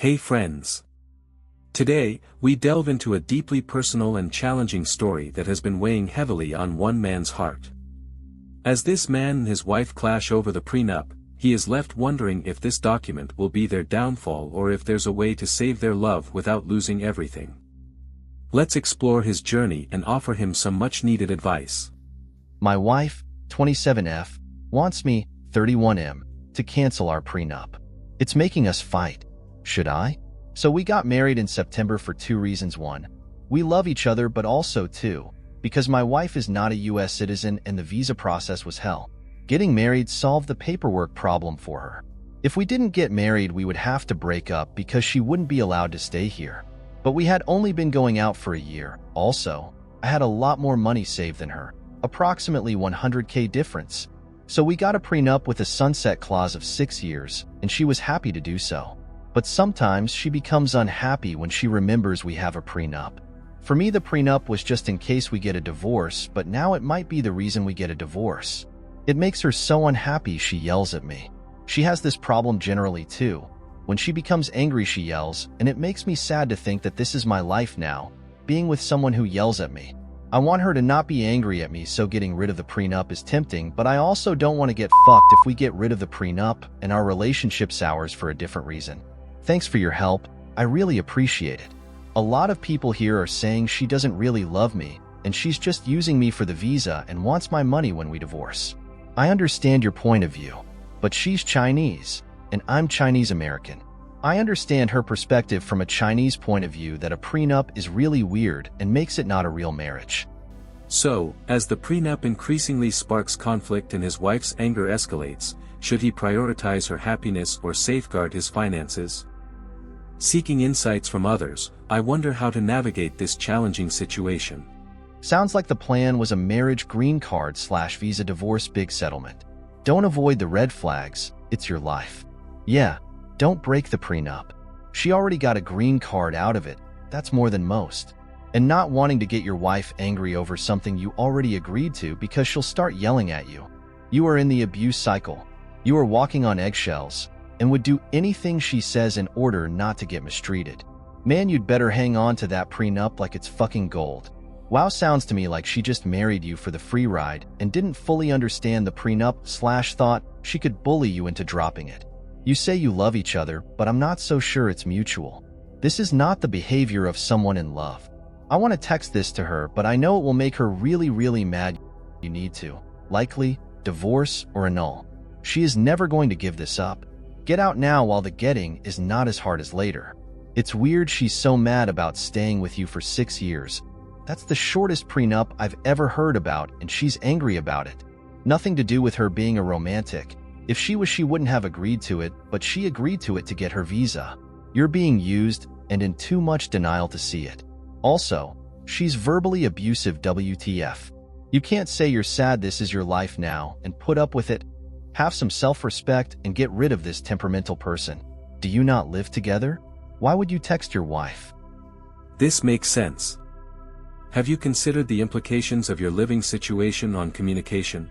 Hey friends! Today, we delve into a deeply personal and challenging story that has been weighing heavily on one man's heart. As this man and his wife clash over the prenup, he is left wondering if this document will be their downfall or if there's a way to save their love without losing everything. Let's explore his journey and offer him some much-needed advice. My wife, 27F, wants me, 31M, to cancel our prenup. It's making us fight. Should I? So we got married in September for two reasons. One, we love each other, but also two, because my wife is not a US citizen and the visa process was hell. Getting married solved the paperwork problem for her. If we didn't get married, we would have to break up because she wouldn't be allowed to stay here. But we had only been going out for a year. Also, I had a lot more money saved than her, approximately $100K difference. So we got a prenup with a sunset clause of 6 years, and she was happy to do so. But sometimes she becomes unhappy when she remembers we have a prenup. For me, the prenup was just in case we get a divorce, but now it might be the reason we get a divorce. It makes her so unhappy she yells at me. She has this problem generally too. When she becomes angry, she yells, and it makes me sad to think that this is my life now, being with someone who yells at me. I want her to not be angry at me, so getting rid of the prenup is tempting, but I also don't want to get fucked if we get rid of the prenup and our relationship sours for a different reason. Thanks for your help, I really appreciate it. A lot of people here are saying she doesn't really love me, and she's just using me for the visa and wants my money when we divorce. I understand your point of view, but she's Chinese, and I'm Chinese American. I understand her perspective from a Chinese point of view that a prenup is really weird and makes it not a real marriage. So, as the prenup increasingly sparks conflict and his wife's anger escalates, should he prioritize her happiness or safeguard his finances? Seeking insights from others, I wonder how to navigate this challenging situation. Sounds like the plan was a marriage green card / visa divorce big settlement. Don't avoid the red flags, it's your life. Yeah, don't break the prenup. She already got a green card out of it, that's more than most. And not wanting to get your wife angry over something you already agreed to because she'll start yelling at you. You are in the abuse cycle. You are walking on eggshells, and would do anything she says in order not to get mistreated. Man, you'd better hang on to that prenup like it's fucking gold. Wow, sounds to me like she just married you for the free ride and didn't fully understand the prenup / thought she could bully you into dropping it. You say you love each other, but I'm not so sure it's mutual. This is not the behavior of someone in love. I want to text this to her, but I know it will make her really mad. You need to, likely, divorce or annul. She is never going to give this up. Get out now while the getting is not as hard as later. It's weird she's so mad about staying with you for 6 years. That's the shortest prenup I've ever heard about, and she's angry about it. Nothing to do with her being a romantic. If she was, she wouldn't have agreed to it, but she agreed to it to get her visa. You're being used and in too much denial to see it. Also, she's verbally abusive. WTF. You can't say you're sad this is your life now and put up with it. Have some self-respect and get rid of this temperamental person. Do you not live together? Why would you text your wife? This makes sense. Have you considered the implications of your living situation on communication?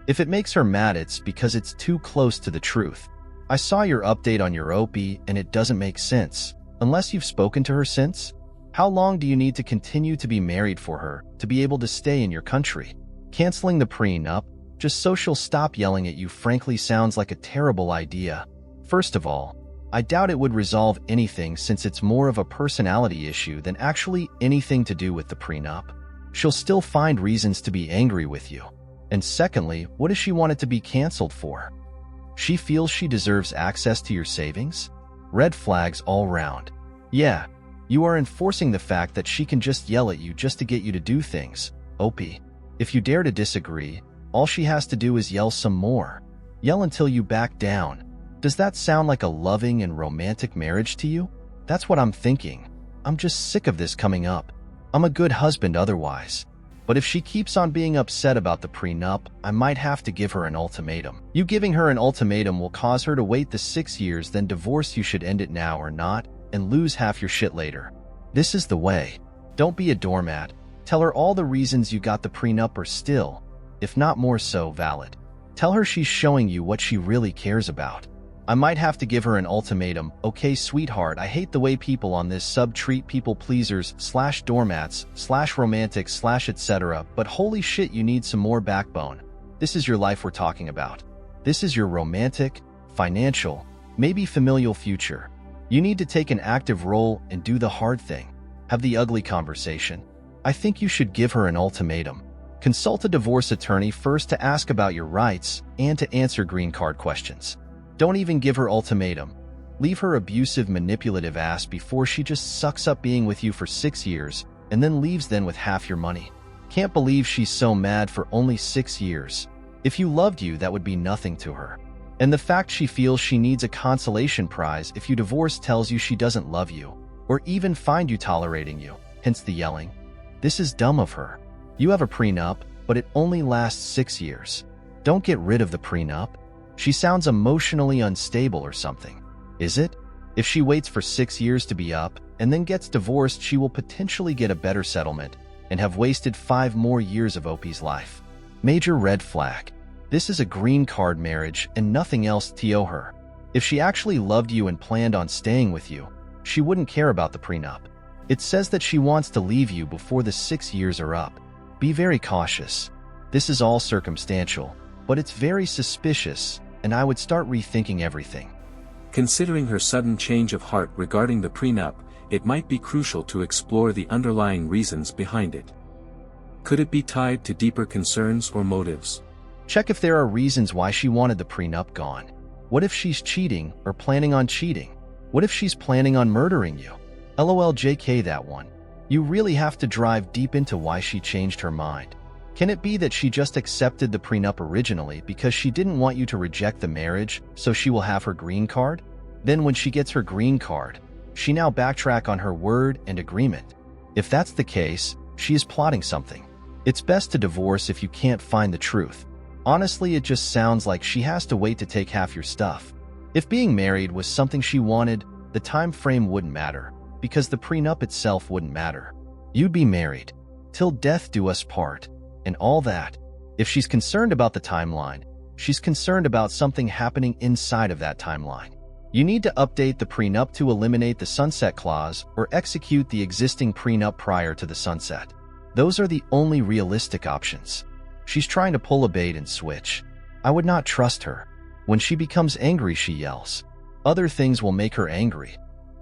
If it makes her mad, it's because it's too close to the truth. I saw your update on your OP and it doesn't make sense. Unless you've spoken to her since? How long do you need to continue to be married for her to be able to stay in your country? Canceling the prenup, just so she'll stop yelling at you, frankly sounds like a terrible idea. First of all, I doubt it would resolve anything since it's more of a personality issue than actually anything to do with the prenup. She'll still find reasons to be angry with you. And secondly, what does she want it to be canceled for? She feels she deserves access to your savings? Red flags all round. Yeah, you are enforcing the fact that she can just yell at you just to get you to do things. OP. If you dare to disagree, all she has to do is yell some more. Yell until you back down. Does that sound like a loving and romantic marriage to you? That's what I'm thinking. I'm just sick of this coming up. I'm a good husband otherwise. But if she keeps on being upset about the prenup, I might have to give her an ultimatum. You giving her an ultimatum will cause her to wait the 6 years, then divorce. You should end it now or not, and lose half your shit later. This is the way. Don't be a doormat. Tell her all the reasons you got the prenup are still, if not more so, valid. Tell her she's showing you what she really cares about. I might have to give her an ultimatum. Okay, sweetheart, I hate the way people on this sub treat people pleasers / doormats / romantics / etc. But holy shit, you need some more backbone. This is your life we're talking about. This is your romantic, financial, maybe familial future. You need to take an active role and do the hard thing. Have the ugly conversation. I think you should give her an ultimatum. Consult a divorce attorney first to ask about your rights and to answer green card questions. Don't even give her ultimatum. Leave her abusive, manipulative ass before she just sucks up being with you for 6 years and then leaves then with half your money. Can't believe she's so mad for only 6 years. If you loved you, that would be nothing to her. And the fact she feels she needs a consolation prize if you divorce tells you she doesn't love you or even find you tolerating you, hence the yelling. This is dumb of her. You have a prenup, but it only lasts 6 years. Don't get rid of the prenup. She sounds emotionally unstable or something. Is it? If she waits for 6 years to be up and then gets divorced, she will potentially get a better settlement and have wasted 5 more years of OP's life. Major red flag. This is a green card marriage and nothing else to her. If she actually loved you and planned on staying with you, she wouldn't care about the prenup. It says that she wants to leave you before the 6 years are up. Be very cautious. This is all circumstantial, but it's very suspicious, and I would start rethinking everything. Considering her sudden change of heart regarding the prenup, it might be crucial to explore the underlying reasons behind it. Could it be tied to deeper concerns or motives? Check if there are reasons why she wanted the prenup gone. What if she's cheating or planning on cheating? What if she's planning on murdering you? LOL JK that one. You really have to drive deep into why she changed her mind. Can it be that she just accepted the prenup originally because she didn't want you to reject the marriage, so she will have her green card? Then when she gets her green card, she now backtrack on her word and agreement. If that's the case, she is plotting something. It's best to divorce if you can't find the truth. Honestly, it just sounds like she has to wait to take half your stuff. If being married was something she wanted, the time frame wouldn't matter, because the prenup itself wouldn't matter. You'd be married, till death do us part, and all that. If she's concerned about the timeline, she's concerned about something happening inside of that timeline. You need to update the prenup to eliminate the sunset clause or execute the existing prenup prior to the sunset. Those are the only realistic options. She's trying to pull a bait and switch. I would not trust her. When she becomes angry, she yells. Other things will make her angry.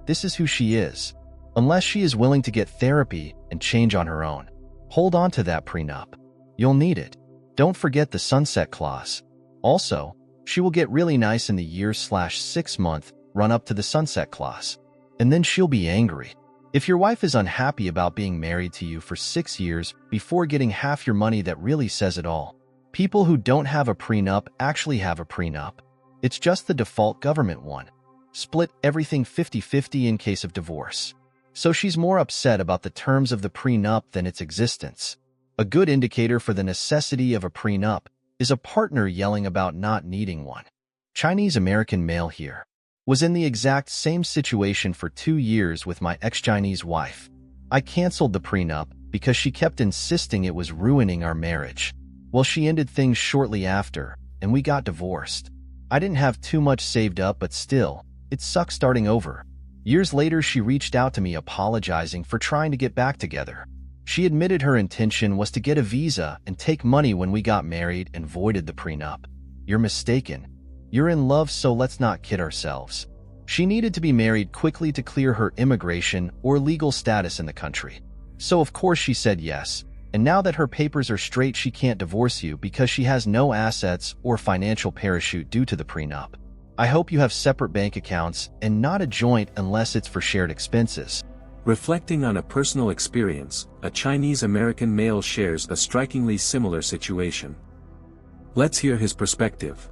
This is who she is. Unless she is willing to get therapy and change on her own. Hold on to that prenup. You'll need it. Don't forget the sunset clause. Also, she will get really nice in the year/6 month run up to the sunset clause. And then she'll be angry. If your wife is unhappy about being married to you for 6 years before getting half your money, that really says it all. People who don't have a prenup actually have a prenup. It's just the default government one. Split everything 50-50 in case of divorce. So she's more upset about the terms of the prenup than its existence. A good indicator for the necessity of a prenup is a partner yelling about not needing one. Chinese-American male here. Was in the exact same situation for 2 years with my ex-Chinese wife. I canceled the prenup because she kept insisting it was ruining our marriage. Well, she ended things shortly after, and we got divorced. I didn't have too much saved up, but still, it sucks starting over. Years later, she reached out to me apologizing for trying to get back together. She admitted her intention was to get a visa and take money when we got married and voided the prenup. You're mistaken. You're in love, so let's not kid ourselves. She needed to be married quickly to clear her immigration or legal status in the country. So of course she said yes, and now that her papers are straight, she can't divorce you because she has no assets or financial parachute due to the prenup. I hope you have separate bank accounts and not a joint unless it's for shared expenses. Reflecting on a personal experience, a Chinese-American male shares a strikingly similar situation. Let's hear his perspective.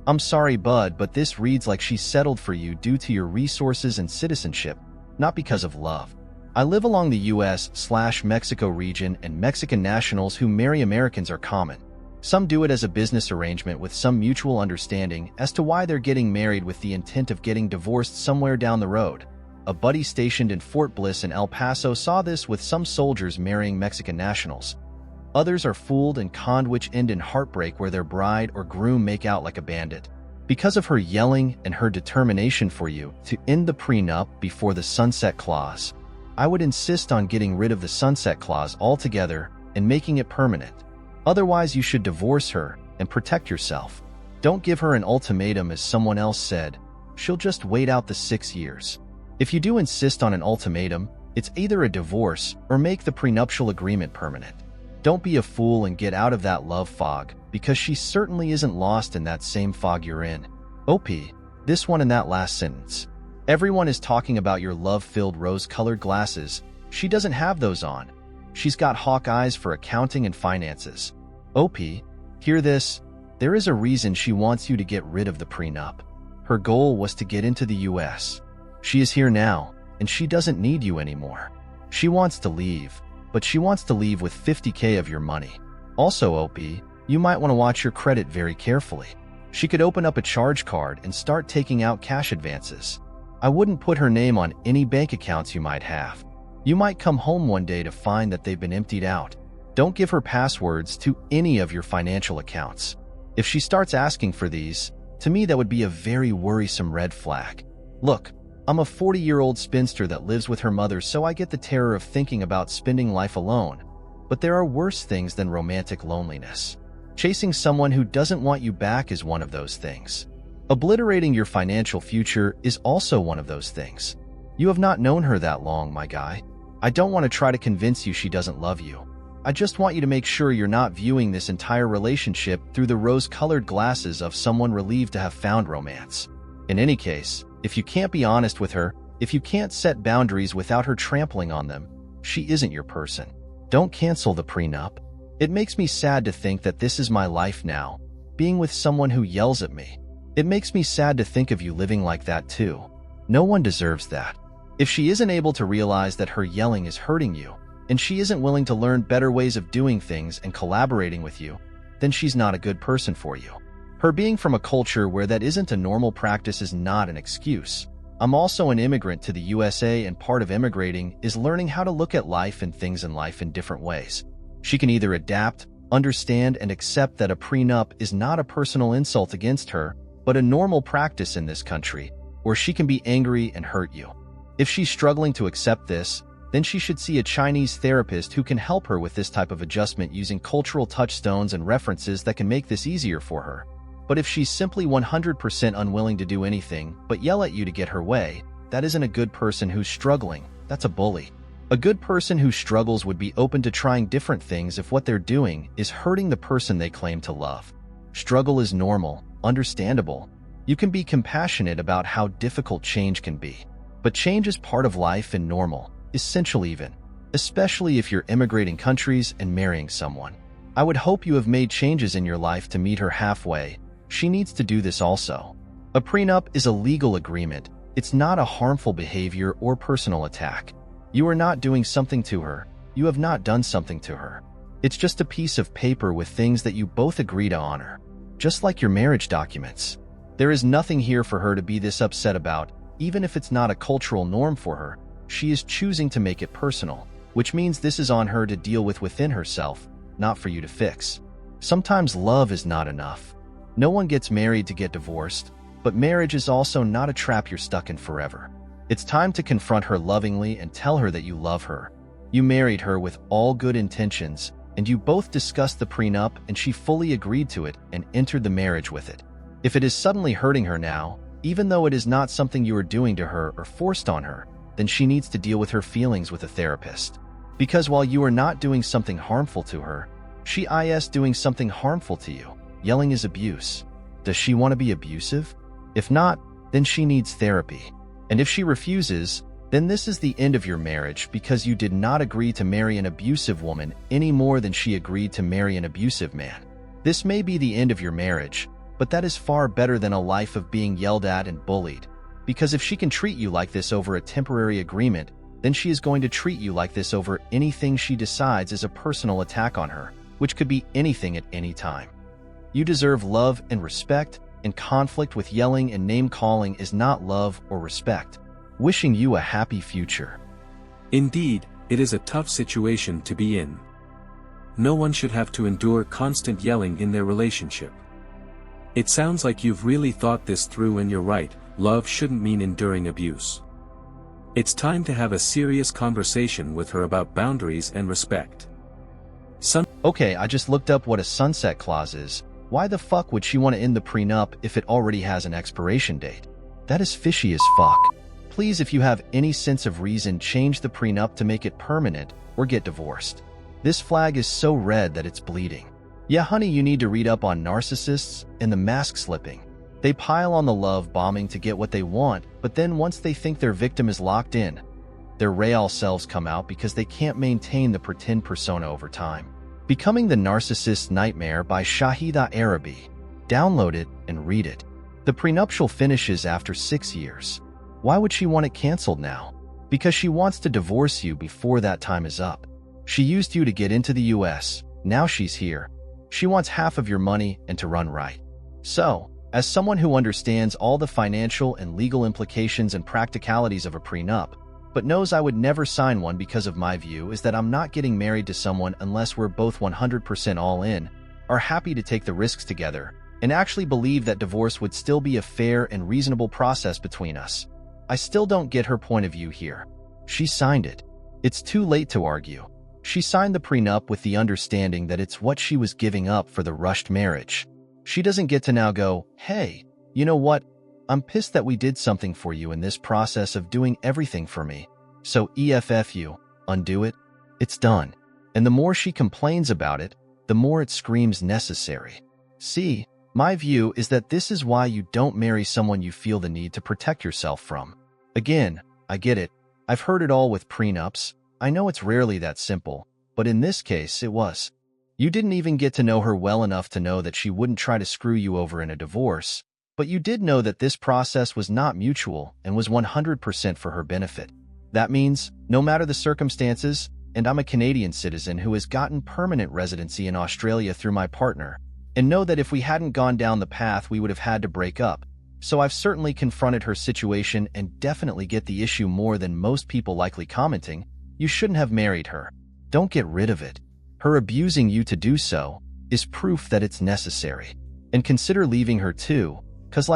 I'm sorry, bud, but this reads like she settled for you due to your resources and citizenship, not because of love. I live along the US/Mexico region, and Mexican nationals who marry Americans are common. Some do it as a business arrangement with some mutual understanding as to why they're getting married with the intent of getting divorced somewhere down the road. A buddy stationed in Fort Bliss in El Paso saw this with some soldiers marrying Mexican nationals. Others are fooled and conned, which end in heartbreak where their bride or groom make out like a bandit. Because of her yelling and her determination for you to end the prenup before the sunset clause, I would insist on getting rid of the sunset clause altogether and making it permanent. Otherwise, you should divorce her and protect yourself. Don't give her an ultimatum, as someone else said. She'll just wait out the 6 years. If you do insist on an ultimatum, it's either a divorce or make the prenuptial agreement permanent. Don't be a fool and get out of that love fog, because she certainly isn't lost in that same fog you're in. OP, this one in that last sentence. Everyone is talking about your love-filled rose-colored glasses. She doesn't have those on. She's got hawk eyes for accounting and finances. OP, hear this. There is a reason she wants you to get rid of the prenup. Her goal was to get into the US. She is here now, and she doesn't need you anymore. She wants to leave, but she wants to leave with $50K of your money. Also, OP, you might want to watch your credit very carefully. She could open up a charge card and start taking out cash advances. I wouldn't put her name on any bank accounts you might have. You might come home one day to find that they've been emptied out. Don't give her passwords to any of your financial accounts. If she starts asking for these, to me that would be a very worrisome red flag. Look, I'm a 40-year-old spinster that lives with her mother, so I get the terror of thinking about spending life alone. But there are worse things than romantic loneliness. Chasing someone who doesn't want you back is one of those things. Obliterating your financial future is also one of those things. You have not known her that long, my guy. I don't want to try to convince you she doesn't love you. I just want you to make sure you're not viewing this entire relationship through the rose-colored glasses of someone relieved to have found romance. In any case, if you can't be honest with her, if you can't set boundaries without her trampling on them, she isn't your person. Don't cancel the prenup. It makes me sad to think that this is my life now, being with someone who yells at me. It makes me sad to think of you living like that too. No one deserves that. If she isn't able to realize that her yelling is hurting you, and she isn't willing to learn better ways of doing things and collaborating with you, then she's not a good person for you. Her being from a culture where that isn't a normal practice is not an excuse. I'm also an immigrant to the USA, and part of immigrating is learning how to look at life and things in life in different ways. She can either adapt, understand, and accept that a prenup is not a personal insult against her, but a normal practice in this country, or she can be angry and hurt you. If she's struggling to accept this, then she should see a Chinese therapist who can help her with this type of adjustment using cultural touchstones and references that can make this easier for her. But if she's simply 100% unwilling to do anything but yell at you to get her way, that isn't a good person who's struggling. That's a bully. A good person who struggles would be open to trying different things if what they're doing is hurting the person they claim to love. Struggle is normal, understandable. You can be compassionate about how difficult change can be. But change is part of life and normal, essential even, especially if you're immigrating countries and marrying someone. I would hope you have made changes in your life to meet her halfway. She needs to do this also. A prenup is a legal agreement. It's not a harmful behavior or personal attack. You are not doing something to her. You have not done something to her. It's just a piece of paper with things that you both agree to honor, just like your marriage documents. There is nothing here for her to be this upset about, even if it's not a cultural norm for her. She is choosing to make it personal, which means this is on her to deal with within herself, not for you to fix. Sometimes love is not enough. No one gets married to get divorced, but marriage is also not a trap you're stuck in forever. It's time to confront her lovingly and tell her that you love her. You married her with all good intentions, and you both discussed the prenup, and she fully agreed to it and entered the marriage with it. If it is suddenly hurting her now, even though it is not something you are doing to her or forced on her, then she needs to deal with her feelings with a therapist. Because while you are not doing something harmful to her, she is doing something harmful to you. Yelling is abuse. Does she want to be abusive? If not, then she needs therapy. And if she refuses, then this is the end of your marriage, because you did not agree to marry an abusive woman any more than she agreed to marry an abusive man. This may be the end of your marriage, but that is far better than a life of being yelled at and bullied. Because if she can treat you like this over a temporary agreement, then she is going to treat you like this over anything she decides is a personal attack on her, which could be anything at any time. You deserve love and respect, and conflict with yelling and name-calling is not love or respect. Wishing you a happy future. Indeed, it is a tough situation to be in. No one should have to endure constant yelling in their relationship. It sounds like you've really thought this through and you're right, love shouldn't mean enduring abuse. It's time to have a serious conversation with her about boundaries and respect. Okay, I just looked up what a sunset clause is. Why the fuck would she want to end the prenup if it already has an expiration date? That is fishy as fuck. Please, if you have any sense of reason, change the prenup to make it permanent or get divorced. This flag is so red that it's bleeding. Yeah, honey, you need to read up on narcissists and the mask slipping. They pile on the love bombing to get what they want, but then once they think their victim is locked in, their real selves come out because they can't maintain the pretend persona over time. Becoming the Narcissist's Nightmare by Shahida Arabi. Download it and read it. The prenuptial finishes after 6 years. Why would she want it canceled now? Because she wants to divorce you before that time is up. She used you to get into the US. Now she's here. She wants half of your money and to run right. So, as someone who understands all the financial and legal implications and practicalities of a prenup, but knows I would never sign one because of my view is that I'm not getting married to someone unless we're both 100% all in, are happy to take the risks together, and actually believe that divorce would still be a fair and reasonable process between us. I still don't get her point of view here. She signed it. It's too late to argue. She signed the prenup with the understanding that it's what she was giving up for the rushed marriage. She doesn't get to now go, hey, you know what? I'm pissed that we did something for you in this process of doing everything for me. So EFF you, undo it. It's done. And the more she complains about it, the more it screams necessary. See, my view is that this is why you don't marry someone you feel the need to protect yourself from. Again, I get it. I've heard it all with prenups. I know it's rarely that simple, but in this case, it was. You didn't even get to know her well enough to know that she wouldn't try to screw you over in a divorce, but you did know that this process was not mutual and was 100% for her benefit. That means, no matter the circumstances, and I'm a Canadian citizen who has gotten permanent residency in Australia through my partner, and know that if we hadn't gone down the path we would have had to break up, so I've certainly confronted her situation and definitely get the issue more than most people likely commenting, you shouldn't have married her. Don't get rid of it. Her abusing you to do so is proof that it's necessary. And consider leaving her too, 'cause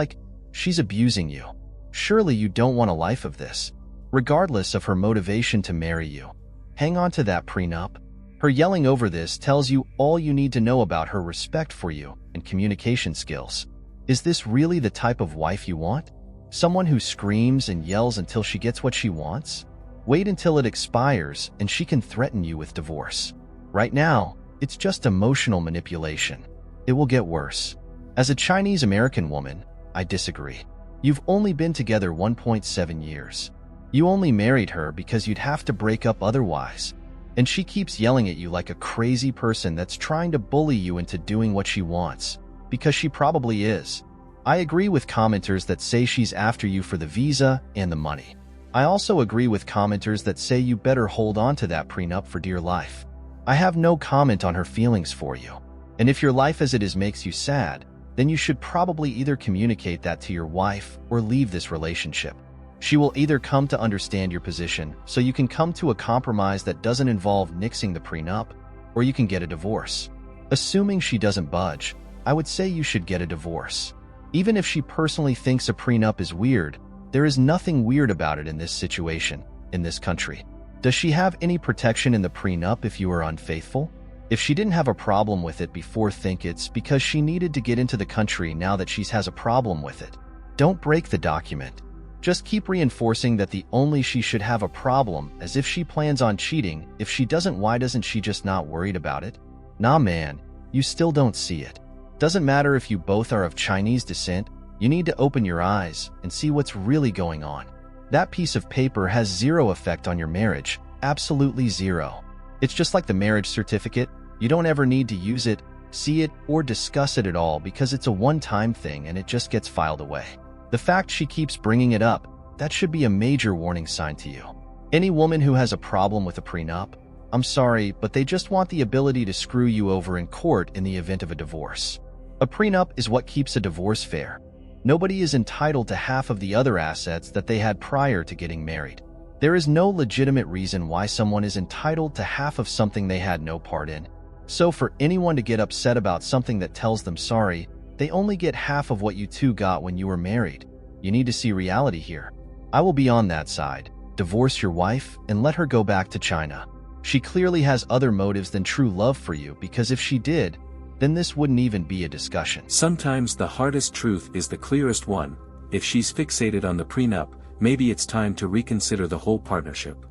she's abusing you. Surely you don't want a life of this. Regardless of her motivation to marry you. Hang on to that prenup. Her yelling over this tells you all you need to know about her respect for you and communication skills. Is this really the type of wife you want? Someone who screams and yells until she gets what she wants? Wait until it expires and she can threaten you with divorce. Right now, it's just emotional manipulation. It will get worse. As a Chinese American woman, I disagree. You've only been together 1.7 years. You only married her because you'd have to break up otherwise. And she keeps yelling at you like a crazy person that's trying to bully you into doing what she wants, because she probably is. I agree with commenters that say she's after you for the visa and the money. I also agree with commenters that say you better hold on to that prenup for dear life. I have no comment on her feelings for you. And if your life as it is makes you sad, then you should probably either communicate that to your wife or leave this relationship. She will either come to understand your position so you can come to a compromise that doesn't involve nixing the prenup, or you can get a divorce. Assuming she doesn't budge, I would say you should get a divorce. Even if she personally thinks a prenup is weird, there is nothing weird about it in this situation, in this country. Does she have any protection in the prenup if you are unfaithful? If she didn't have a problem with it before, think it's because she needed to get into the country now that she has a problem with it. Don't break the document. Just keep reinforcing that the only she should have a problem as if she plans on cheating. If she doesn't, why doesn't she just not worried about it? Nah man, you still don't see it. Doesn't matter if you both are of Chinese descent, you need to open your eyes and see what's really going on. That piece of paper has zero effect on your marriage, absolutely zero. It's just like the marriage certificate, you don't ever need to use it, see it, or discuss it at all because it's a one-time thing and it just gets filed away. The fact she keeps bringing it up, that should be a major warning sign to you. Any woman who has a problem with a prenup, I'm sorry, but they just want the ability to screw you over in court in the event of a divorce. A prenup is what keeps a divorce fair. Nobody is entitled to half of the other assets that they had prior to getting married. There is no legitimate reason why someone is entitled to half of something they had no part in. So for anyone to get upset about something that tells them sorry, They only get half of what you two got when you were married. You need to see reality here. I will be on that side. Divorce your wife and let her go back to China. She clearly has other motives than true love for you, because if she did, then this wouldn't even be a discussion. Sometimes the hardest truth is the clearest one. If she's fixated on the prenup, maybe it's time to reconsider the whole partnership.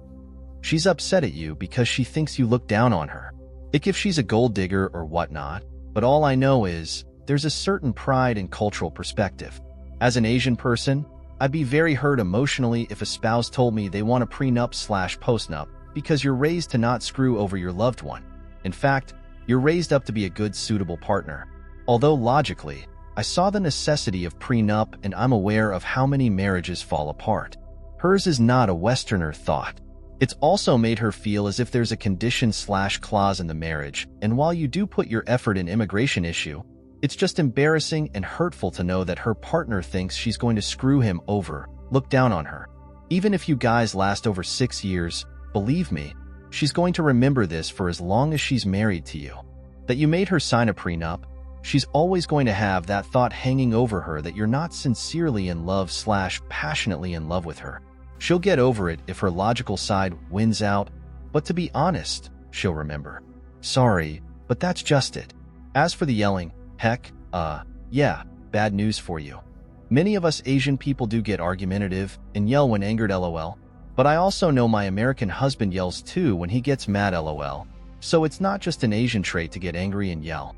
She's upset at you because she thinks you look down on her. If she's a gold digger or whatnot, but all I know is, there's a certain pride and cultural perspective. As an Asian person, I'd be very hurt emotionally if a spouse told me they want a prenup/postnup because you're raised to not screw over your loved one. In fact, you're raised up to be a good, suitable partner. Although logically, I saw the necessity of prenup and I'm aware of how many marriages fall apart. Hers is not a Westerner thought. It's also made her feel as if there's a condition/clause in the marriage, and while you do put your effort in immigration issue, it's just embarrassing and hurtful to know that her partner thinks she's going to screw him over, look down on her. Even if you guys last over 6 years, believe me, she's going to remember this for as long as she's married to you. That you made her sign a prenup, she's always going to have that thought hanging over her that you're not sincerely in love/passionately in love with her. She'll get over it if her logical side wins out, but to be honest, she'll remember. Sorry, but that's just it. As for the yelling, heck, yeah, bad news for you. Many of us Asian people do get argumentative and yell when angered, lol. But I also know my American husband yells too when he gets mad, lol. So it's not just an Asian trait to get angry and yell.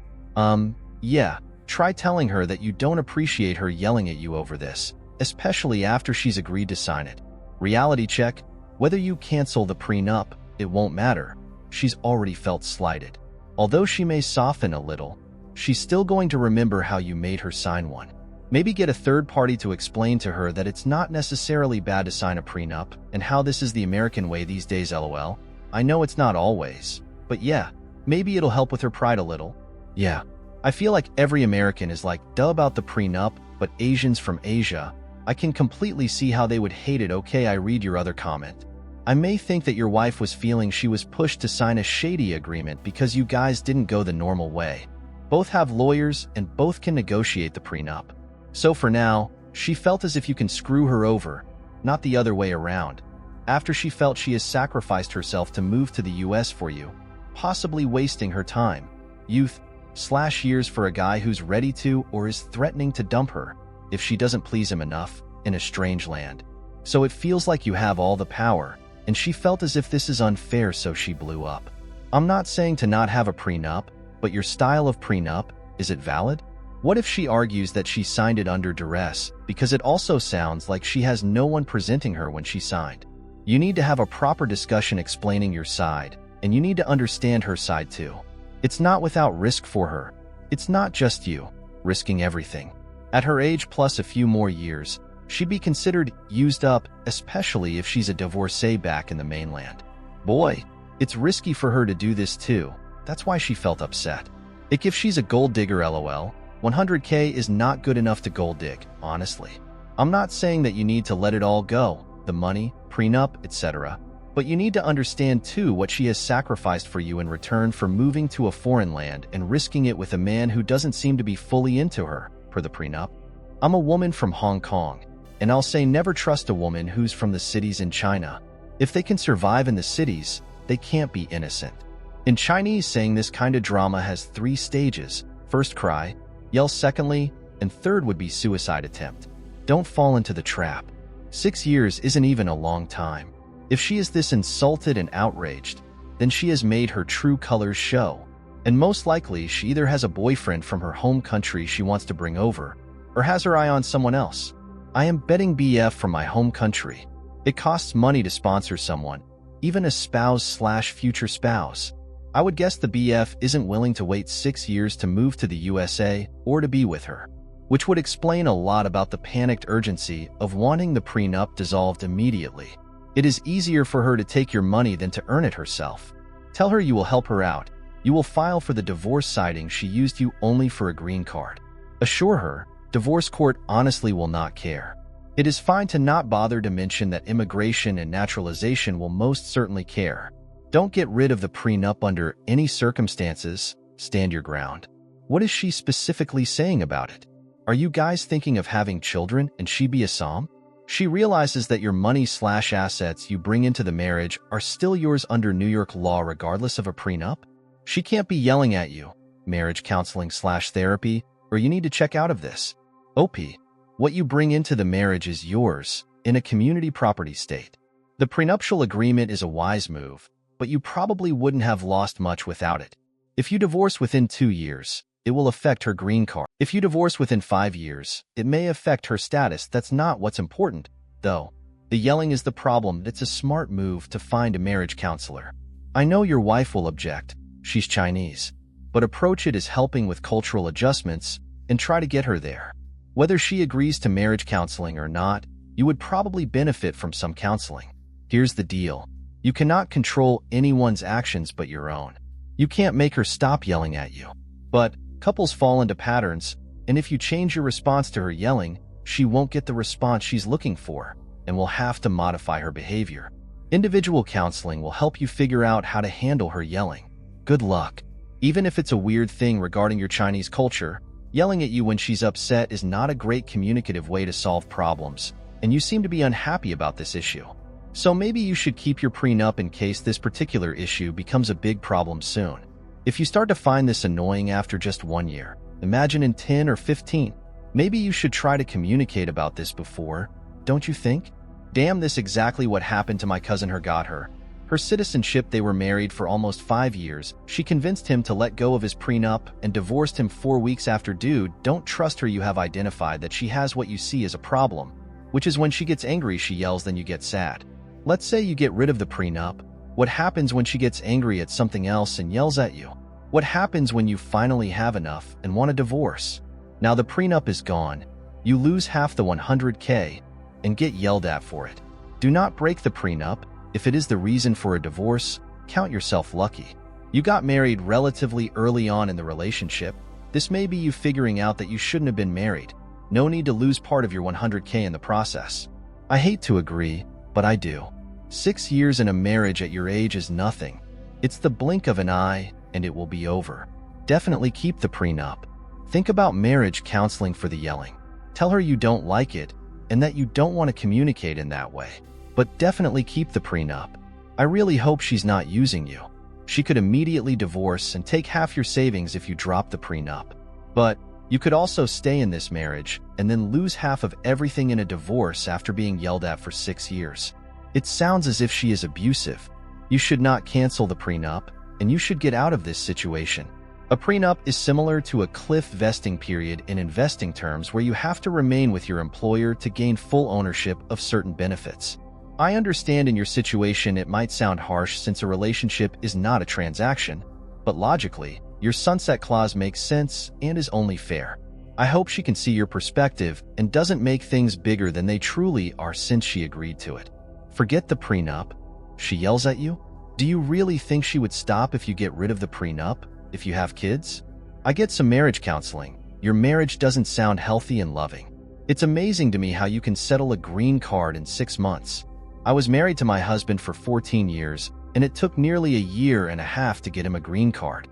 Yeah, try telling her that you don't appreciate her yelling at you over this, especially after she's agreed to sign it. Reality check, whether you cancel the prenup, it won't matter. She's already felt slighted. Although she may soften a little, she's still going to remember how you made her sign one. Maybe get a third party to explain to her that it's not necessarily bad to sign a prenup and how this is the American way these days, lol. I know it's not always, but yeah, maybe it'll help with her pride a little. Yeah, I feel like every American is like, duh about the prenup, but Asians from Asia, I can completely see how they would hate it. Okay, I read your other comment. I may think that your wife was feeling she was pushed to sign a shady agreement because you guys didn't go the normal way. Both have lawyers and both can negotiate the prenup. So for now, she felt as if you can screw her over, not the other way around. After she felt she has sacrificed herself to move to the US for you, possibly wasting her time, youth/years for a guy who's ready to or is threatening to dump her if she doesn't please him enough in a strange land. So it feels like you have all the power, and she felt as if this is unfair, so she blew up. I'm not saying to not have a prenup, but your style of prenup, is it valid? What if she argues that she signed it under duress, because it also sounds like she has no one presenting her when she signed? You need to have a proper discussion explaining your side, and you need to understand her side too. It's not without risk for her. It's not just you, risking everything. At her age plus a few more years, she'd be considered used up, especially if she's a divorcee back in the mainland. Boy, it's risky for her to do this too. That's why she felt upset. If she's a gold digger, lol, 100K is not good enough to gold dig, honestly. I'm not saying that you need to let it all go, the money, prenup, etc. But you need to understand too what she has sacrificed for you in return for moving to a foreign land and risking it with a man who doesn't seem to be fully into her, per the prenup. I'm a woman from Hong Kong, and I'll say never trust a woman who's from the cities in China. If they can survive in the cities, they can't be innocent. In Chinese, saying this kind of drama has 3 stages. First, cry, yell secondly, and third would be suicide attempt. Don't fall into the trap. 6 years isn't even a long time. If she is this insulted and outraged, then she has made her true colors show. And most likely, she either has a boyfriend from her home country she wants to bring over, or has her eye on someone else. I am betting BF from my home country. It costs money to sponsor someone, even a spouse/future spouse. I would guess the BF isn't willing to wait 6 years to move to the USA or to be with her, which would explain a lot about the panicked urgency of wanting the prenup dissolved immediately. It is easier for her to take your money than to earn it herself. Tell her you will help her out. You will file for the divorce citing she used you only for a green card. Assure her, divorce court honestly will not care. It is fine to not bother to mention that immigration and naturalization will most certainly care. Don't get rid of the prenup under any circumstances. Stand your ground. What is she specifically saying about it? Are you guys thinking of having children and she be a Assam? She realizes that your money/assets you bring into the marriage are still yours under New York law regardless of a prenup? She can't be yelling at you, marriage counseling/therapy, or you need to check out of this. OP, what you bring into the marriage is yours, in a community property state. The prenuptial agreement is a wise move, but you probably wouldn't have lost much without it. If you divorce within 2 years, it will affect her green card. If you divorce within 5 years, it may affect her status. That's not what's important, though. The yelling is the problem. It's a smart move to find a marriage counselor. I know your wife will object. She's Chinese. But approach it as helping with cultural adjustments and try to get her there. Whether she agrees to marriage counseling or not, you would probably benefit from some counseling. Here's the deal. You cannot control anyone's actions but your own. You can't make her stop yelling at you. But couples fall into patterns, and if you change your response to her yelling, she won't get the response she's looking for, and will have to modify her behavior. Individual counseling will help you figure out how to handle her yelling. Good luck. Even if it's a weird thing regarding your Chinese culture, yelling at you when she's upset is not a great communicative way to solve problems, and you seem to be unhappy about this issue. So maybe you should keep your prenup in case this particular issue becomes a big problem soon. If you start to find this annoying after just 1 year, imagine in 10 or 15. Maybe you should try to communicate about this before, don't you think? Damn, this exactly what happened to my cousin. Her got her citizenship. They were married for almost 5 years. She convinced him to let go of his prenup and divorced him 4 weeks after. Dude, don't trust her. You have identified that she has what you see as a problem, which is when she gets angry, she yells, then you get sad. Let's say you get rid of the prenup. What happens when she gets angry at something else and yells at you? What happens when you finally have enough and want a divorce? Now the prenup is gone. You lose half the $100K and get yelled at for it. Do not break the prenup. If it is the reason for a divorce, count yourself lucky. You got married relatively early on in the relationship. This may be you figuring out that you shouldn't have been married. No need to lose part of your $100K in the process. I hate to agree, but I do. 6 years in a marriage at your age is nothing. It's the blink of an eye, and it will be over. Definitely keep the prenup. Think about marriage counseling for the yelling. Tell her you don't like it, and that you don't want to communicate in that way. But definitely keep the prenup. I really hope she's not using you. She could immediately divorce and take half your savings if you drop the prenup. But you could also stay in this marriage and then lose half of everything in a divorce after being yelled at for 6 years. It sounds as if she is abusive. You should not cancel the prenup, and you should get out of this situation. A prenup is similar to a cliff vesting period in investing terms, where you have to remain with your employer to gain full ownership of certain benefits. I understand in your situation it might sound harsh since a relationship is not a transaction, but logically, your sunset clause makes sense and is only fair. I hope she can see your perspective and doesn't make things bigger than they truly are since she agreed to it. Forget the prenup. She yells at you? Do you really think she would stop if you get rid of the prenup, if you have kids? I get some marriage counseling. Your marriage doesn't sound healthy and loving. It's amazing to me how you can settle a green card in 6 months. I was married to my husband for 14 years, and it took nearly a year and a half to get him a green card.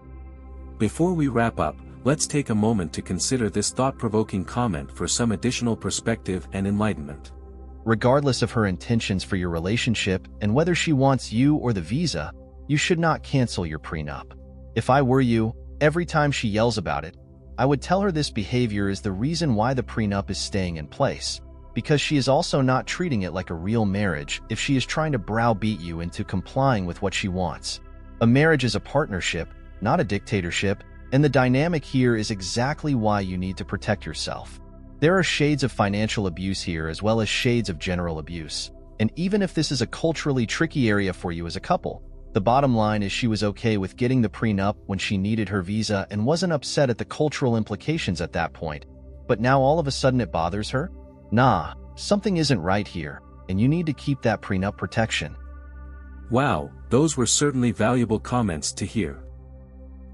Before we wrap up, let's take a moment to consider this thought-provoking comment for some additional perspective and enlightenment. Regardless of her intentions for your relationship and whether she wants you or the visa, you should not cancel your prenup. If I were you, every time she yells about it, I would tell her this behavior is the reason why the prenup is staying in place, because she is also not treating it like a real marriage if she is trying to browbeat you into complying with what she wants. A marriage is a partnership, not a dictatorship, and the dynamic here is exactly why you need to protect yourself. There are shades of financial abuse here as well as shades of general abuse, and even if this is a culturally tricky area for you as a couple, the bottom line is she was okay with getting the prenup when she needed her visa and wasn't upset at the cultural implications at that point. But now all of a sudden it bothers her? Nah, something isn't right here, and you need to keep that prenup protection. Wow, those were certainly valuable comments to hear.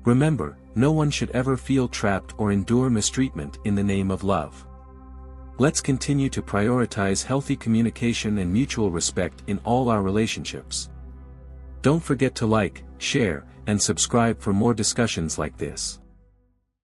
Remember, no one should ever feel trapped or endure mistreatment in the name of love. Let's continue to prioritize healthy communication and mutual respect in all our relationships. Don't forget to like, share, and subscribe for more discussions like this.